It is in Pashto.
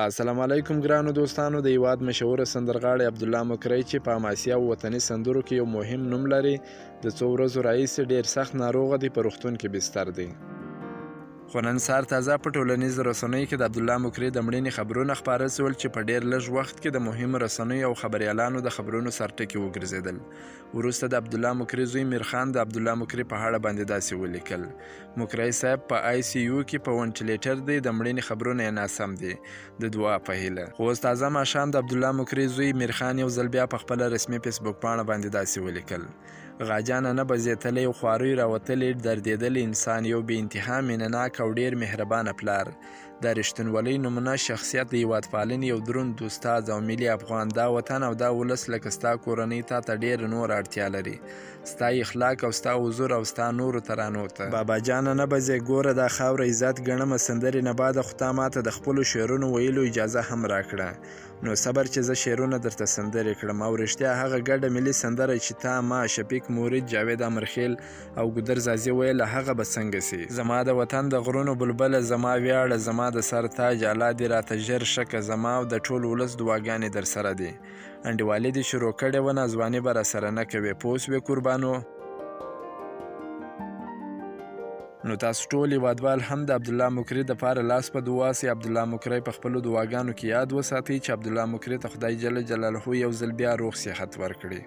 السلام علیکم ګرانو دوستانو. د هیواد مشهوره سندرغاړی عبدالله مکری چې په حماسي او وطني سندرو کې یو مهم نوم لري، د څو ورځو راهیسې ډیر سخت ناروغه دی، په روغتون کې بستر دی. خو نن سهار تازه په ټولنیزو رسنیو کې د عبدالله مکری د مړینې خبرونه خپاره سول چې په ډیر لږ وخت کې د مهمو رسنیو او خبریالانو د خبرونو سرټکي وګرځېدل. وروسته د عبدالله مکری زوی میرخان د عبدالله مکری په اړه باندې داسې ولیکل: مکری صاحب په ICU کې په ونټیلیټر دی، د مړینې خبرونه یې ناسم دي، د دعا په هیله. خو اوس تازه ماښام د عبدالله مکری زوی میرخان یو ځل بیا په خپله رسمي فیسبوک پاڼه باندې داسې ولیکل: غاجانه نه بزېتلی او خوارۍ راوتلی دردېدلی انسان، یو بې انتها مینهناک او ډېر مهربانه پلار، د رښتینولۍ نمونه شخصیت، د هیوادپالنې یو دروند استاد او ملي افغان. دا وطن او دا ولس لکه ستا کورنۍ تا ته ډېره نوره اړتیا لري، ستا اخلاق او ستا حضور او ستا نورو ترانو ته. بابا جانه نه بځې، ګوره دا خاوره عزت ګڼمه، سندرې نه باده خو تا ماته د خپلو شعرونو ویلو اجازه هم راکړه. نو صبر چې زه شعرونه درته سندرې کړم، او رښتیا هغه ګډه ملي سندره چې تا، ما، شفیق مورید، جاوید امرخیل او ګودر زازي ویله، هغه به څنګه سي؟ زما د وطن د غرونو بلبله، زما ویاړه، زما د سر تاج، الله دې راته ژر شکه، زما او د ټول ولس دعاګانې در سره دي. انډیوالي دې شروع کړې وه، ناځواني به راسره نه کوې، پوه سوې قربانو؟ نو تاسو ټول هیوادوال هم د عبدالله مکری دپاره لاس په دعا سئ. عبدالله مکری په خپلو دعاګانو کې یاد وساتئ چې عبدالله مکری ته خدای جل جلاله یو ځل بیا روغ صحت ورکړي.